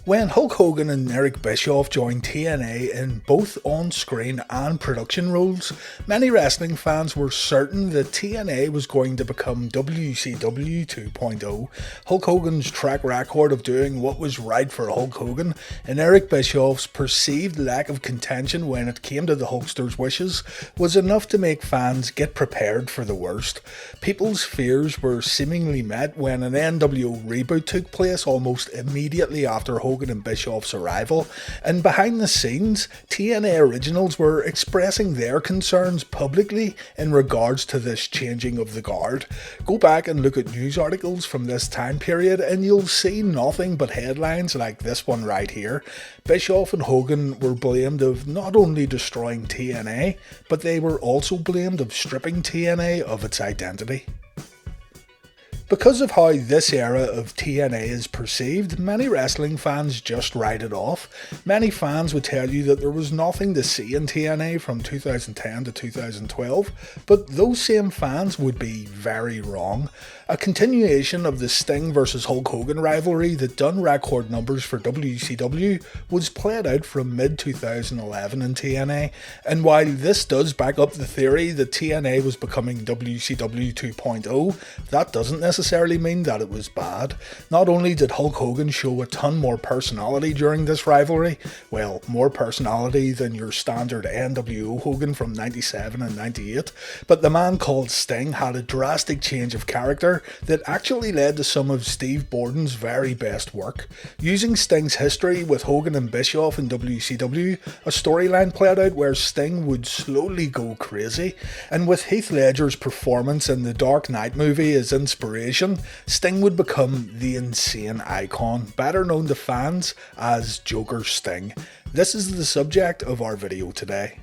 When Hulk Hogan and Eric Bischoff joined TNA in both on-screen and production roles, many wrestling fans were certain that TNA was going to become WCW 2.0. Hulk Hogan's track record of doing what was right for Hulk Hogan and Eric Bischoff's perceived lack of contention when it came to the Hulkster's wishes was enough to make fans get prepared for the worst. People's fears were seemingly met when an NWO reboot took place almost immediately after Hogan and Bischoff's arrival, and behind the scenes, TNA originals were expressing their concerns publicly in regards to this changing of the guard. Go back and look at news articles from this time period and you'll see nothing but headlines like this one right here. Bischoff and Hogan were blamed of not only destroying TNA, but they were also blamed of stripping TNA of its identity. Because of how this era of TNA is perceived, many wrestling fans just write it off. Many fans would tell you that there was nothing to see in TNA from 2010 to 2012, but those same fans would be very wrong. A continuation of the Sting vs Hulk Hogan rivalry that done record numbers for WCW was played out from mid-2011 in TNA, and while this does back up the theory that TNA was becoming WCW 2.0, that doesn't necessarily mean that it was bad. Not only did Hulk Hogan show a ton more personality during this rivalry, well, more personality than your standard NWO Hogan from 97 and 98, but the man called Sting had a drastic change of character that actually led to some of Steve Borden's very best work. Using Sting's history with Hogan and Bischoff in WCW, a storyline played out where Sting would slowly go crazy, and with Heath Ledger's performance in the Dark Knight movie as inspiration, Sting would become the insane icon, better known to fans as Joker Sting. This is the subject of our video today.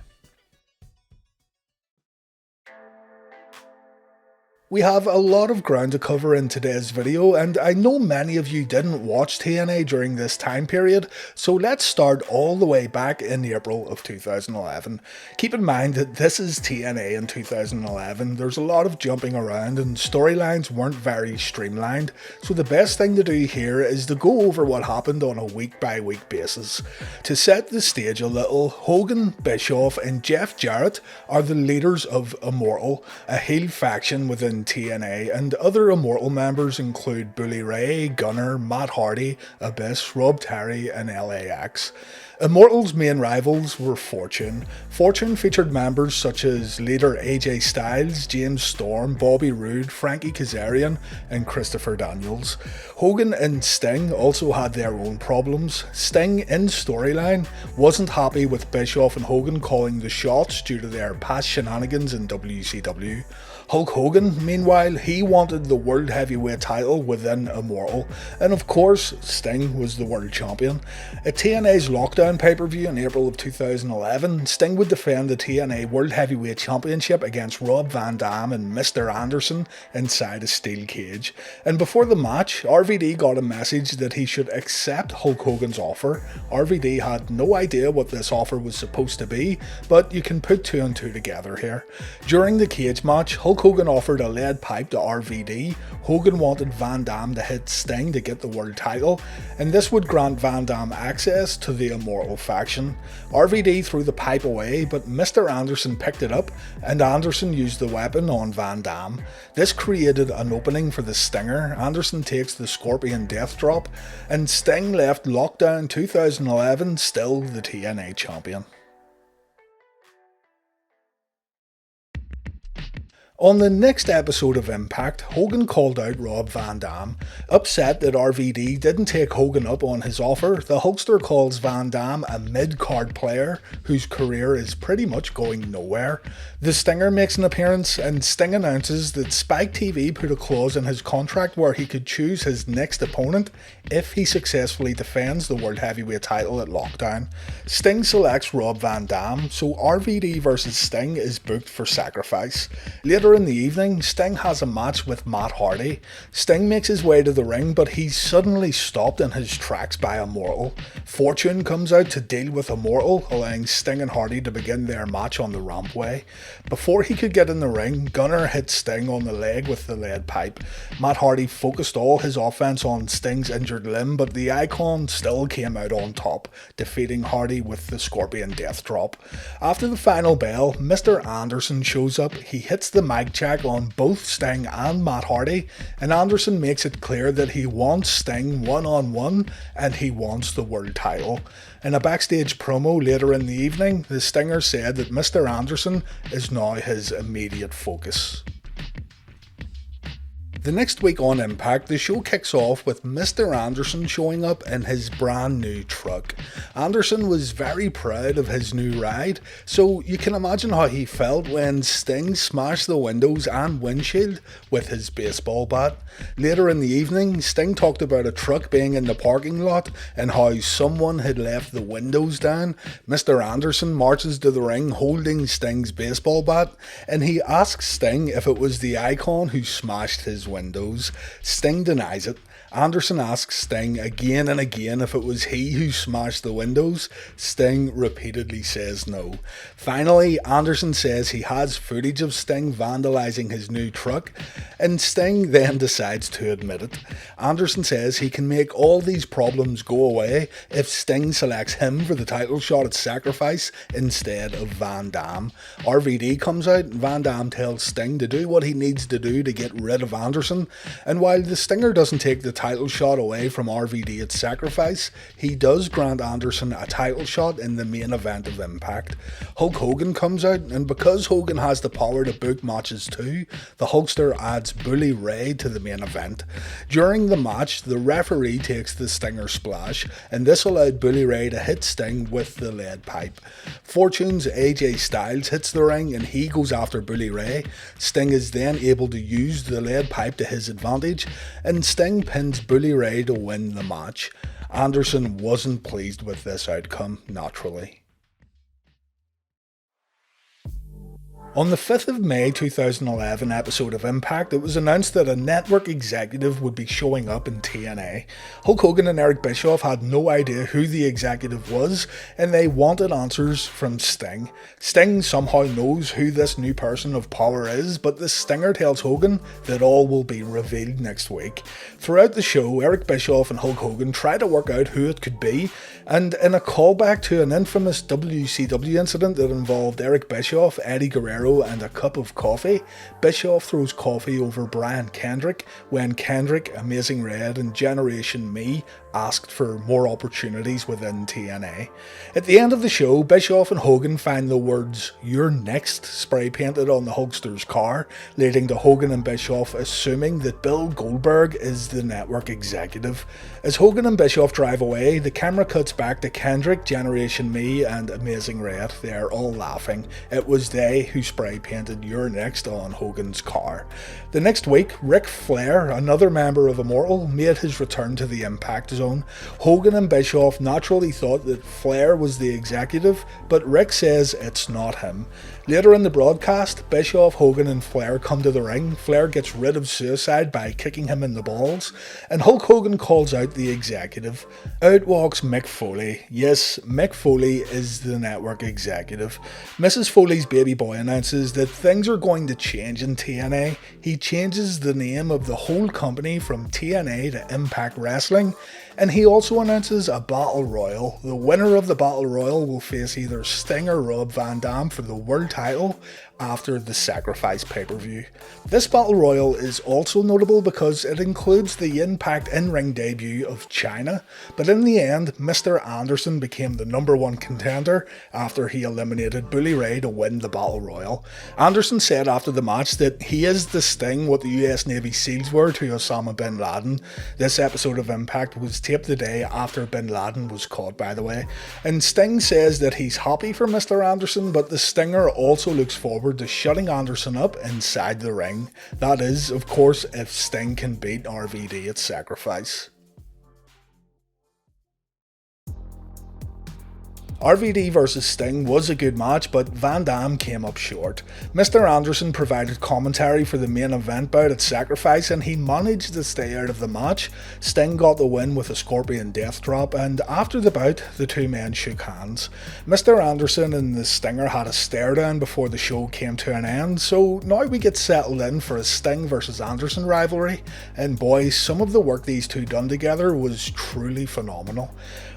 We have a lot of ground to cover in today's video, and I know many of you didn't watch TNA during this time period, so let's start all the way back in April of 2011. Keep in mind that this is TNA in 2011, there's a lot of jumping around and storylines weren't very streamlined, so the best thing to do here is to go over what happened on a week by week basis. To set the stage a little, Hogan, Bischoff and Jeff Jarrett are the leaders of Immortal, a heel faction within TNA, and other Immortal members include Bully Ray, Gunner, Matt Hardy, Abyss, Rob Terry and LAX. Immortal's main rivals were Fortune. Fortune featured members such as leader AJ Styles, James Storm, Bobby Roode, Frankie Kazarian and Christopher Daniels. Hogan and Sting also had their own problems. Sting, in storyline, wasn't happy with Bischoff and Hogan calling the shots due to their past shenanigans in WCW. Hulk Hogan, meanwhile, he wanted the World Heavyweight title within Immortal, and of course, Sting was the World Champion. At TNA's Lockdown pay-per-view in April of 2011, Sting would defend the TNA World Heavyweight Championship against Rob Van Dam and Mr. Anderson inside a steel cage. And before the match, RVD got a message that he should accept Hulk Hogan's offer. RVD had no idea what this offer was supposed to be, but you can put two and two together here. During the cage match, Hulk Hogan offered a lead pipe to RVD. Hogan wanted Van Dam to hit Sting to get the world title, and this would grant Van Dam access to the Immortal faction. RVD threw the pipe away, but Mr. Anderson picked it up, and Anderson used the weapon on Van Dam. This created an opening for the Stinger. Anderson takes the Scorpion Death Drop, and Sting left Lockdown 2011 still the TNA champion. On the next episode of Impact, Hogan called out Rob Van Dam. Upset that RVD didn't take Hogan up on his offer, the Hulkster calls Van Dam a mid-card player whose career is pretty much going nowhere. The Stinger makes an appearance, and Sting announces that Spike TV put a clause in his contract where he could choose his next opponent if he successfully defends the World Heavyweight title at Lockdown. Sting selects Rob Van Dam, so RVD vs Sting is booked for Sacrifice. Later Later in the evening, Sting has a match with Matt Hardy. Sting makes his way to the ring, but he's suddenly stopped in his tracks by Immortal. Fortune comes out to deal with Immortal, allowing Sting and Hardy to begin their match on the rampway. Before he could get in the ring, Gunner hit Sting on the leg with the lead pipe. Matt Hardy focused all his offense on Sting's injured limb, but the Icon still came out on top, defeating Hardy with the Scorpion Death Drop. After the final bell, Mr. Anderson shows up. He hits the mic check on both Sting and Matt Hardy, and Anderson makes it clear that he wants Sting one-on-one and he wants the world title. In a backstage promo later in the evening, the Stinger said that Mr. Anderson is now his immediate focus. The next week on Impact, the show kicks off with Mr. Anderson showing up in his brand new truck. Anderson was very proud of his new ride, so you can imagine how he felt when Sting smashed the windows and windshield with his baseball bat. Later in the evening, Sting talked about a truck being in the parking lot and how someone had left the windows down. Mr. Anderson marches to the ring holding Sting's baseball bat, and he asks Sting if it was the Icon who smashed his windows. Sting denies it. Anderson asks Sting again and again if it was he who smashed the windows. Sting repeatedly says no. Finally, Anderson says he has footage of Sting vandalizing his new truck, and Sting then decides to admit it. Anderson says he can make all these problems go away if Sting selects him for the title shot at Sacrifice instead of Van Dam. RVD comes out, and Van Dam tells Sting to do what he needs to do to get rid of Anderson, and while the Stinger doesn't take the title shot away from RVD at Sacrifice, he does grant Anderson a title shot in the main event of Impact. Hulk Hogan comes out, and because Hogan has the power to book matches too, the Hulkster adds Bully Ray to the main event. During the match, the referee takes the Stinger splash, and this allowed Bully Ray to hit Sting with the lead pipe. Fortune's AJ Styles hits the ring, and he goes after Bully Ray. Sting is then able to use the lead pipe to his advantage, and Sting pins Bully Ray to win the match. Anderson wasn't pleased with this outcome, naturally. On the 5th of May 2011 episode of Impact, it was announced that a network executive would be showing up in TNA. Hulk Hogan and Eric Bischoff had no idea who the executive was, and they wanted answers from Sting. Sting somehow knows who this new person of power is, but the Stinger tells Hogan that all will be revealed next week. Throughout the show, Eric Bischoff and Hulk Hogan try to work out who it could be, and in a callback to an infamous WCW incident that involved Eric Bischoff, Eddie Guerrero, and a cup of coffee, Bischoff throws coffee over Brian Kendrick when Kendrick, Amazing Red, and Generation Me asked for more opportunities within TNA. At the end of the show, Bischoff and Hogan find the words "You're next" spray painted on the Hulkster's car, leading to Hogan and Bischoff assuming that Bill Goldberg is the network executive. As Hogan and Bischoff drive away, the camera cuts back to Kendrick, Generation Me, and Amazing Red. They're all laughing. It was they who spray painted "You're next" on Hogan's car. The next week, Ric Flair, another member of Immortal, made his return to the Impact Zone. Hogan and Bischoff naturally thought that Flair was the executive, but Rick says it's not him. Later in the broadcast, Bischoff, Hogan and Flair come to the ring. Flair gets rid of Suicide by kicking him in the balls, and Hulk Hogan calls out the executive. Out walks Mick Foley. Yes, Mick Foley is the network executive. Mrs. Foley's baby boy announces that things are going to change in TNA. He changes the name of the whole company from TNA to Impact Wrestling, and he also announces a Battle Royal. The winner of the Battle Royal will face either Sting or Rob Van Dam for the world title after the Sacrifice pay-per-view. This Battle Royal is also notable because it includes the Impact in-ring debut of China, but in the end, Mr. Anderson became the #1 contender after he eliminated Bully Ray to win the Battle Royal. Anderson said after the match that he is the Sting what the US Navy SEALs were to Osama bin Laden. This episode of Impact was taped the day after bin Laden was caught, by the way, and Sting says that he's happy for Mr. Anderson, but the Stinger also looks forward to shutting Anderson up inside the ring. That is, of course, if Sting can beat RVD at Sacrifice. RVD vs Sting was a good match, but Van Dam came up short. Mr. Anderson provided commentary for the main event bout at Sacrifice, and he managed to stay out of the match. Sting got the win with a Scorpion Death Drop, and after the bout, the two men shook hands. Mr. Anderson and the Stinger had a stare down before the show came to an end, so now we get settled in for a Sting vs Anderson rivalry, and boys, some of the work these two done together was truly phenomenal.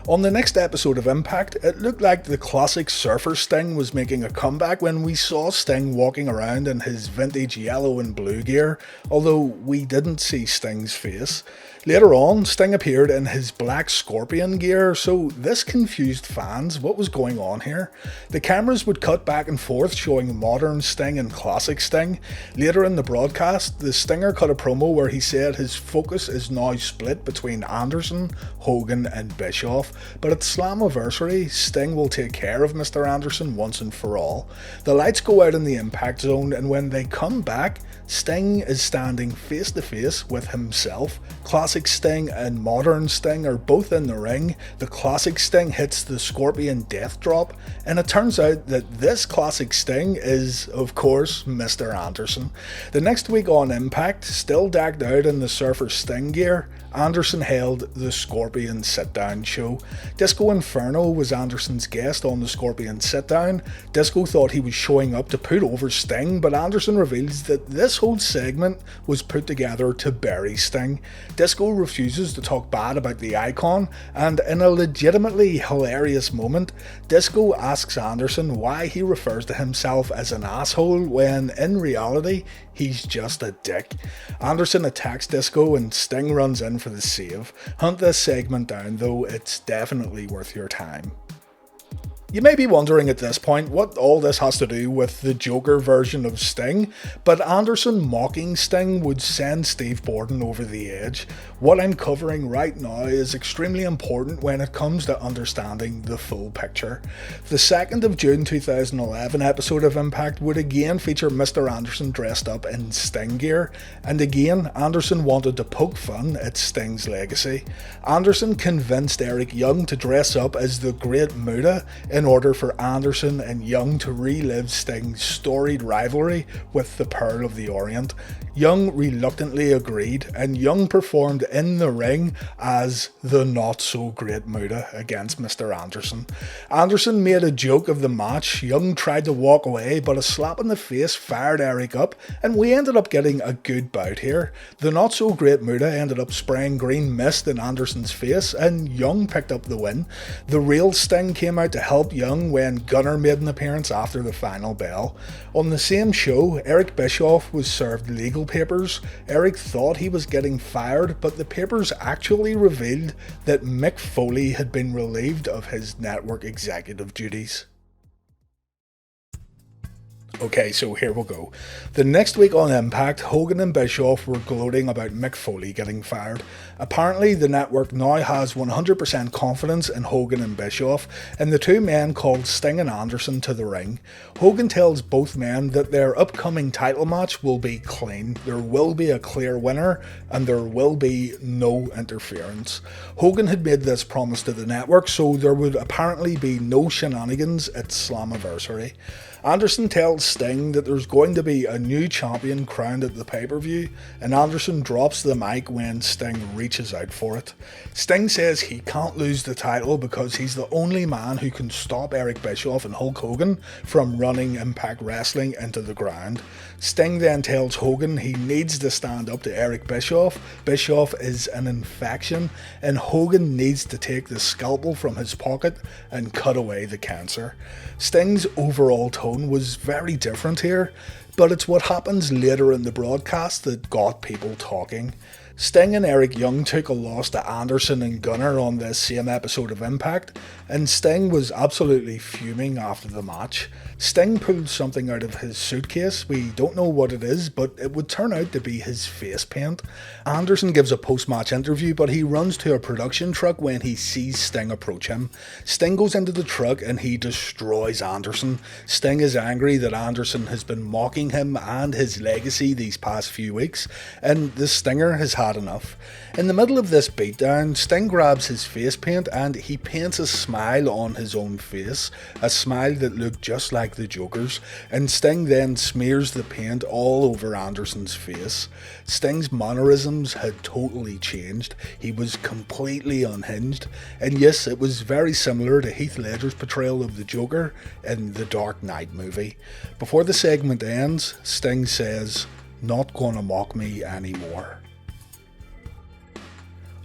On the next episode of Impact, it looked like the classic surfer Sting was making a comeback when we saw Sting walking around in his vintage yellow and blue gear, although we didn't see Sting's face. Later on, Sting appeared in his black Scorpion gear, so this confused fans. What was going on here? The cameras would cut back and forth showing modern Sting and classic Sting. Later in the broadcast, the Stinger cut a promo where he said his focus is now split between Anderson, Hogan and Bischoff, but at Slammiversary, Sting will take care of Mr. Anderson once and for all. The lights go out in the Impact Zone, and when they come back, Sting is standing face to face with himself. Classic Sting and modern Sting are both in the ring. The classic Sting hits the Scorpion Death Drop, and it turns out that this classic Sting is, of course, Mr. Anderson. The next week on Impact, still decked out in the Surfer Sting gear, Anderson held the Scorpion sit-down show. Disco Inferno was Anderson's guest on the Scorpion sit-down. Disco thought he was showing up to put over Sting, but Anderson reveals that this whole segment was put together to bury Sting. Disco refuses to talk bad about the icon, and in a legitimately hilarious moment, Disco asks Anderson why he refers to himself as an asshole when, in reality, he's just a dick. Anderson attacks Disco and Sting runs in for the save. Hunt this segment down though, it's definitely worth your time. You may be wondering at this point what all this has to do with the Joker version of Sting, but Anderson mocking Sting would send Steve Borden over the edge. What I'm covering right now is extremely important when it comes to understanding the full picture. The 2nd of June 2011 episode of Impact would again feature Mr. Anderson dressed up in Sting gear, and again Anderson wanted to poke fun at Sting's legacy. Anderson convinced Eric Young to dress up as the Great Muta in order for Anderson and Young to relive Sting's storied rivalry with the Pearl of the Orient. Young reluctantly agreed, and Young performed in the ring as the not-so-great Muta against Mr. Anderson. Anderson made a joke of the match. Young tried to walk away, but a slap in the face fired Eric up, and we ended up getting a good bout here. The not-so-great Muta ended up spraying green mist in Anderson's face, and Young picked up the win. The real Sting came out to help Young when Gunner made an appearance after the final bell. On the same show, Eric Bischoff was served legal papers. Eric thought he was getting fired, but the papers actually revealed that Mick Foley had been relieved of his network executive duties. Okay, so here we go. The next week on Impact, Hogan and Bischoff were gloating about Mick Foley getting fired. Apparently, the network now has 100% confidence in Hogan and Bischoff, and the two men called Sting and Anderson to the ring. Hogan tells both men that their upcoming title match will be clean. There will be a clear winner, and there will be no interference. Hogan had made this promise to the network, so there would apparently be no shenanigans at Slammiversary. Anderson tells Sting that there's going to be a new champion crowned at the pay-per-view, and Anderson drops the mic when Sting reaches out for it. Sting says he can't lose the title because he's the only man who can stop Eric Bischoff and Hulk Hogan from running Impact Wrestling into the ground. Sting then tells Hogan he needs to stand up to Eric Bischoff. Bischoff is an infection, and Hogan needs to take the scalpel from his pocket and cut away the cancer. Sting's overall tone was very different here, but it's what happens later in the broadcast that got people talking. Sting and Eric Young took a loss to Anderson and Gunner on this same episode of Impact, and Sting was absolutely fuming after the match. Sting pulled something out of his suitcase. We don't know what it is, but it would turn out to be his face paint. Anderson gives a post-match interview, but he runs to a production truck when he sees Sting approach him. Sting goes into the truck and he destroys Anderson. Sting is angry that Anderson has been mocking him and his legacy these past few weeks, and the Stinger has had had enough. In the middle of this beatdown, Sting grabs his face paint and he paints a smile on his own face, a smile that looked just like the Joker's, and Sting then smears the paint all over Anderson's face. Sting's mannerisms had totally changed. He was completely unhinged, and yes, it was very similar to Heath Ledger's portrayal of the Joker in the Dark Knight movie. Before the segment ends, Sting says, "Not gonna mock me anymore."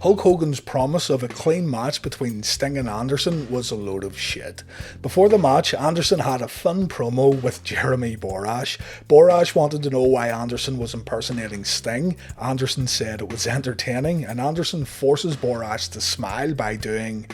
Hulk Hogan's promise of a clean match between Sting and Anderson was a load of shit. Before the match, Anderson had a fun promo with Jeremy Borash. Borash wanted to know why Anderson was impersonating Sting. Anderson said it was entertaining, and Anderson forces Borash to smile by doing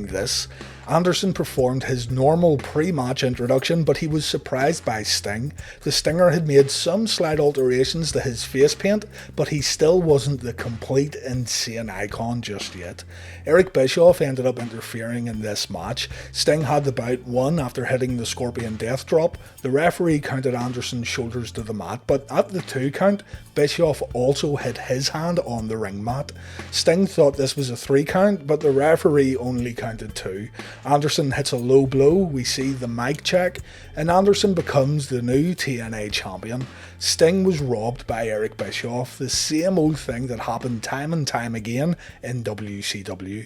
this. Anderson performed his normal pre-match introduction, but he was surprised by Sting. The Stinger had made some slight alterations to his face paint, but he still wasn't the complete insane icon just yet. Eric Bischoff ended up interfering in this match. Sting had the bout won after hitting the Scorpion Death Drop. The referee counted Anderson's shoulders to the mat, but at the 2 count, Bischoff also hit his hand on the ring mat. Sting thought this was a 3 count, but the referee only counted 2. Anderson hits a low blow, we see the mic check, and Anderson becomes the new TNA champion. Sting was robbed by Eric Bischoff, the same old thing that happened time and time again in WCW.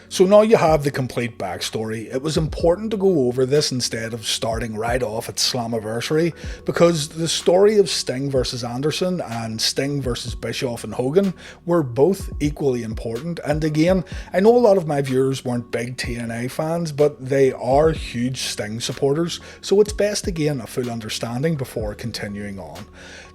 So now you have the complete backstory. It was important to go over this instead of starting right off at Slammiversary, because the story of Sting versus Anderson and Sting versus Bischoff and Hogan were both equally important. And again, I know a lot of my viewers weren't big TNA fans, but they are huge Sting supporters, so it's best to gain a full understanding before continuing on.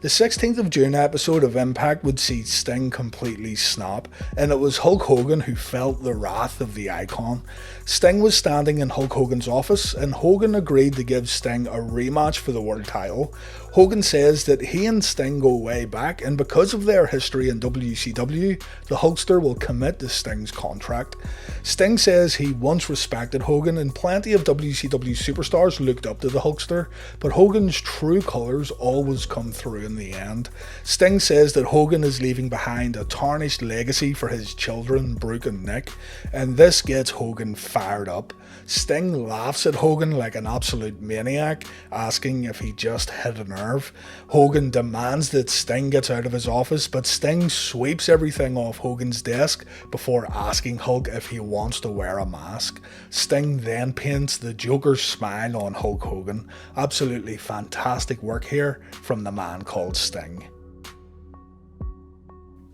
The 16th of June episode of Impact would see Sting completely snap, and it was Hulk Hogan who felt the wrath of the icon. Sting was standing in Hulk Hogan's office, and Hogan agreed to give Sting a rematch for the world title. Hogan says that he and Sting go way back, and because of their history in WCW, the Hulkster will commit to Sting's contract. Sting says he once respected Hogan, and plenty of WCW superstars looked up to the Hulkster, but Hogan's true colours always come through in the end. Sting says that Hogan is leaving behind a tarnished legacy for his children, Brooke and Nick, and this gets Hogan fired up. Sting laughs at Hogan like an absolute maniac, asking if he just hit a nerve. Hogan demands that Sting gets out of his office, but Sting sweeps everything off Hogan's desk before asking Hulk if he wants to wear a mask. Sting then paints the Joker's smile on Hulk Hogan. Absolutely fantastic work here from the man called Sting.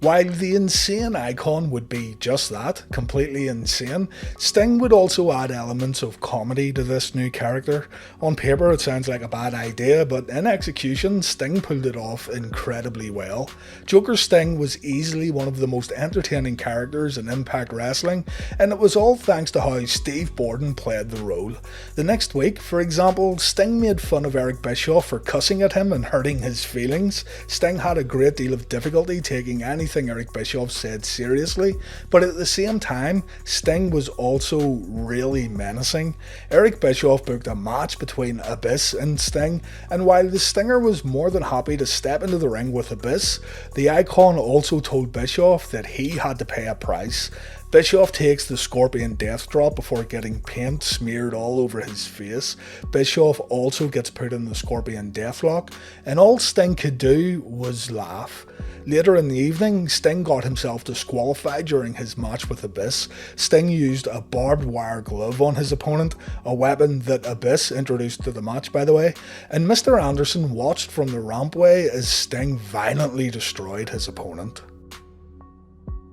While the insane icon would be just that, completely insane, Sting would also add elements of comedy to this new character. On paper it sounds like a bad idea, but in execution Sting pulled it off incredibly well. Joker Sting was easily one of the most entertaining characters in Impact Wrestling, and it was all thanks to how Steve Borden played the role. The next week, for example, Sting made fun of Eric Bischoff for cussing at him and hurting his feelings. Sting had a great deal of difficulty taking anything Eric Bischoff said seriously, but at the same time, Sting was also really menacing. Eric Bischoff booked a match between Abyss and Sting, and while the Stinger was more than happy to step into the ring with Abyss, the icon also told Bischoff that he had to pay a price. Bischoff takes the Scorpion Death Drop before getting paint smeared all over his face. Bischoff also gets put in the Scorpion Deathlock, and all Sting could do was laugh. Later in the evening, Sting got himself disqualified during his match with Abyss. Sting used a barbed wire glove on his opponent, a weapon that Abyss introduced to the match by the way, and Mr. Anderson watched from the rampway as Sting violently destroyed his opponent.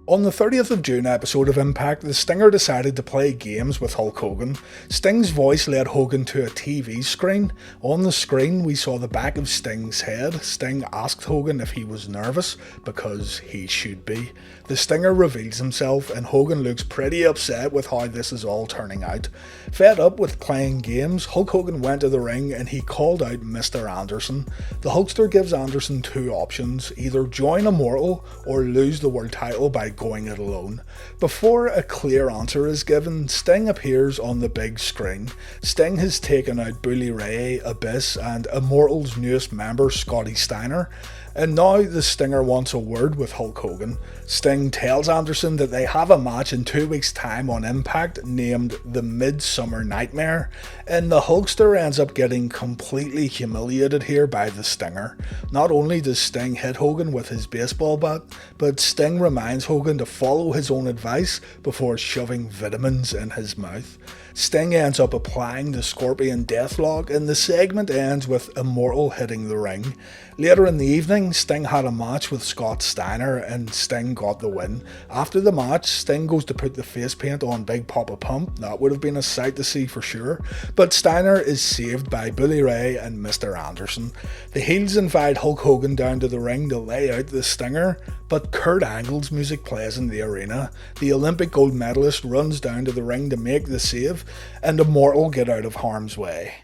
On the 30th of June episode of Impact, the Stinger decided to play games with Hulk Hogan. Sting's voice led Hogan to a TV screen. On the screen we saw the back of Sting's head. Sting asked Hogan if he was nervous, because he should be. The Stinger reveals himself and Hogan looks pretty upset with how this is all turning out. Fed up with playing games, Hulk Hogan went to the ring and he called out Mr. Anderson. The Hulkster gives Anderson two options, either join Immortal or lose the world title by going it alone. Before a clear answer is given, Sting appears on the big screen. Sting has taken out Bully Ray, Abyss and Immortal's newest member Scotty Steiner, and now the Stinger wants a word with Hulk Hogan. Sting tells Anderson that they have a match in 2 weeks' time on Impact named the Midsummer Nightmare, and the Hulkster ends up getting completely humiliated here by the Stinger. Not only does Sting hit Hogan with his baseball bat, but Sting reminds Hogan to follow his own advice before shoving vitamins in his mouth. Sting ends up applying the Scorpion Deathlock, and the segment ends with Immortal hitting the ring. Later in the evening, Sting had a match with Scott Steiner and Sting got the win. After the match, Sting goes to put the face paint on Big Papa Pump. That would have been a sight to see for sure. But Steiner is saved by Bully Ray and Mr. Anderson. The heels invite Hulk Hogan down to the ring to lay out the Stinger, but Kurt Angle's music plays in the arena. The Olympic gold medalist runs down to the ring to make the save, and Immortal get out of harm's way.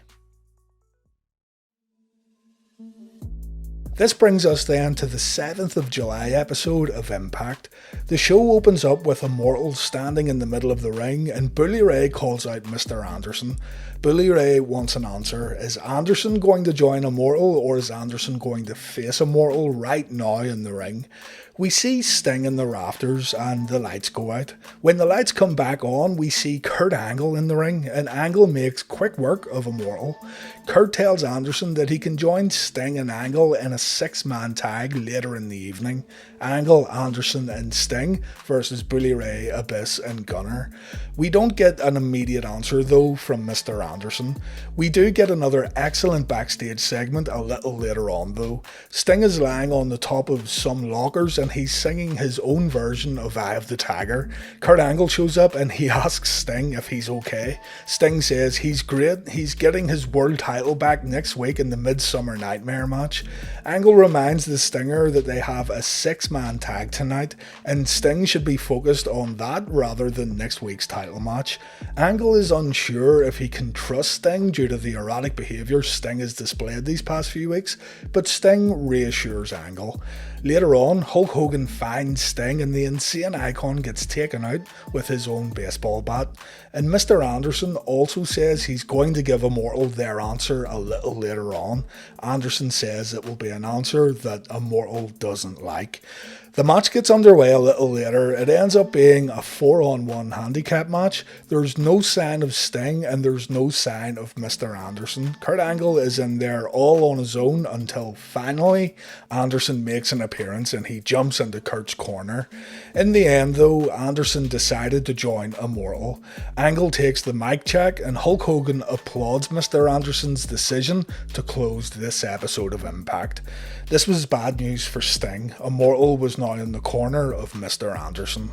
This brings us then to the 7th of July episode of Impact. The show opens up with Immortal standing in the middle of the ring and Bully Ray calls out Mr. Anderson. Bully Ray wants an answer. Is Anderson going to join Immortal or is Anderson going to face Immortal right now in the ring? We see Sting in the rafters and the lights go out. When the lights come back on, we see Kurt Angle in the ring and Angle makes quick work of Immortal. Kurt tells Anderson that he can join Sting and Angle in a 6-man tag later in the evening. Angle, Anderson and Sting versus Bully Ray, Abyss and Gunner. We don't get an immediate answer though from Mr. Anderson. We do get another excellent backstage segment a little later on though. Sting is lying on the top of some lockers and he's singing his own version of Eye of the Tiger. Kurt Angle shows up and he asks Sting if he's okay. Sting says he's great, he's getting his world title back next week in the Midsummer Nightmare match. Angle reminds the Stinger that they have a 6-man tag tonight and Sting should be focused on that rather than next week's title match. Angle is unsure if he can trust Sting due to the erratic behaviour Sting has displayed these past few weeks, but Sting reassures Angle. Later on, Hulk Hogan finds Sting and the Insane Icon gets taken out with his own baseball bat, and Mr. Anderson also says he's going to give Immortal their answer a little later on. Anderson says it will be an answer that Immortal doesn't like. The match gets underway a little later. It ends up being a 4-on-1 handicap match. There's no sign of Sting and there's no sign of Mr. Anderson. Kurt Angle is in there all on his own until finally Anderson makes an appearance and he jumps into Kurt's corner. In the end though, Anderson decided to join Immortal. Angle takes the mic check and Hulk Hogan applauds Mr. Anderson's decision to close this episode of Impact. This was bad news for Sting. Immortal was now in the corner of Mr. Anderson.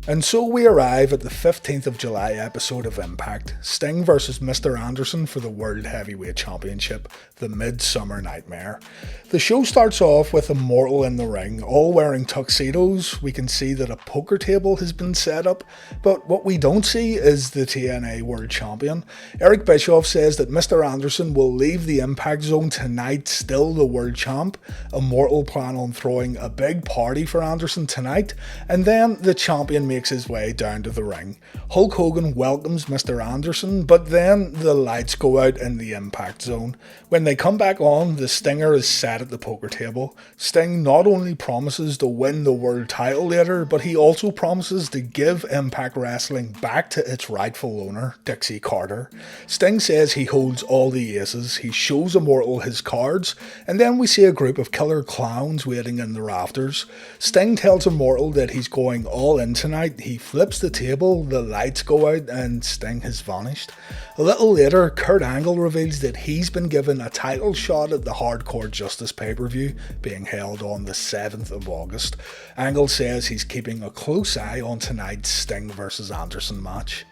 And so we arrive at the 15th of July episode of Impact, Sting versus Mr. Anderson for the World Heavyweight Championship, the Midsummer Nightmare. The show starts off with Immortal in the ring, all wearing tuxedos. We can see that a poker table has been set up, but what we don't see is the TNA World Champion. Eric Bischoff says that Mr. Anderson will leave the Impact Zone tonight still the World Champ. Immortal plan on throwing a big party for Anderson tonight, and then the champion makes his way down to the ring. Hulk Hogan welcomes Mr. Anderson, but then the lights go out in the Impact Zone. When they come back on, the Stinger is set at the poker table. Sting not only promises to win the world title later, but he also promises to give Impact Wrestling back to its rightful owner, Dixie Carter. Sting says he holds all the aces, he shows Immortal his cards, and then we see a group of killer clowns waiting in the rafters. Sting tells Immortal that he's going all in tonight. He flips the table, the lights go out, and Sting has vanished. A little later, Kurt Angle reveals that he's been given a title shot at the Hardcore Justice pay-per-view being held on the 7th of August. Angle says he's keeping a close eye on tonight's Sting vs. Anderson match.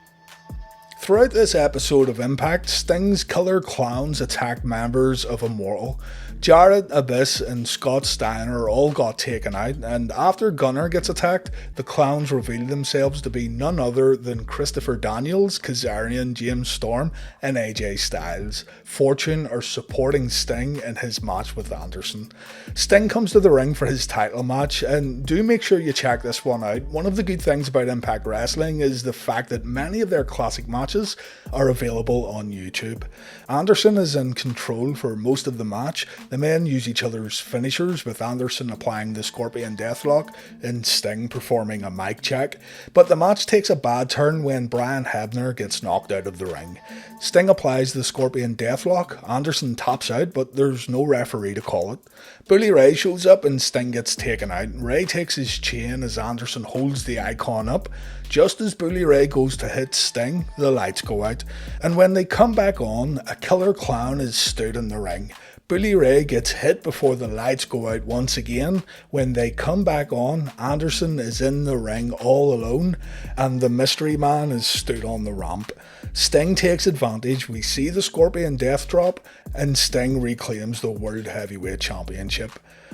Throughout this episode of Impact, Sting's killer clowns attacked members of Immortal. Jarrett, Abyss, and Scott Steiner all got taken out, and after Gunner gets attacked, the clowns reveal themselves to be none other than Christopher Daniels, Kazarian, James Storm, and AJ Styles. Fortune are supporting Sting in his match with Anderson. Sting comes to the ring for his title match, and do make sure you check this one out. One of the good things about Impact Wrestling is the fact that many of their classic matches are available on YouTube. Anderson is in control for most of the match. The men use each other's finishers, with Anderson applying the Scorpion Deathlock and Sting performing a mic check, but the match takes a bad turn when Brian Hebner gets knocked out of the ring. Sting applies the Scorpion Deathlock, Anderson taps out, but there's no referee to call it. Bully Ray shows up and Sting gets taken out. Ray takes his chain as Anderson holds the icon up. Just as Bully Ray goes to hit Sting, the lights go out, and when they come back on, a killer clown is stood in the ring. Bully Ray gets hit before the lights go out once again. When they come back on, Anderson is in the ring all alone, and the mystery man is stood on the ramp. Sting takes advantage, we see the Scorpion Death Drop, and Sting reclaims the World Heavyweight Championship.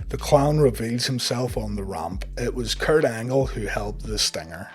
The clown reveals himself on the ramp. It was Kurt Angle who helped the Stinger.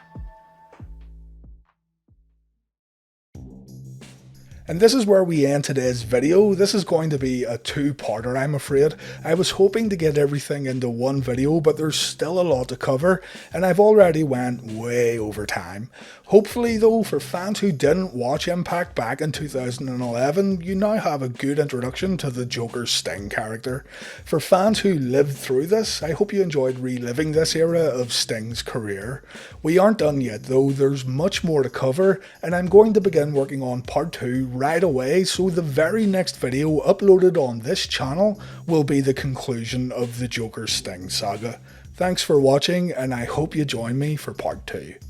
And this is where we end today's video. This is going to be a two-parter, I'm afraid. I was hoping to get everything into one video, but there's still a lot to cover, and I've already went way over time. Hopefully though, for fans who didn't watch Impact back in 2011, you now have a good introduction to the Joker Sting character. For fans who lived through this, I hope you enjoyed reliving this era of Sting's career. We aren't done yet though, there's much more to cover, and I'm going to begin working on part 2 right away, so the very next video uploaded on this channel will be the conclusion of the Joker Sting saga. Thanks for watching, and I hope you join me for part 2.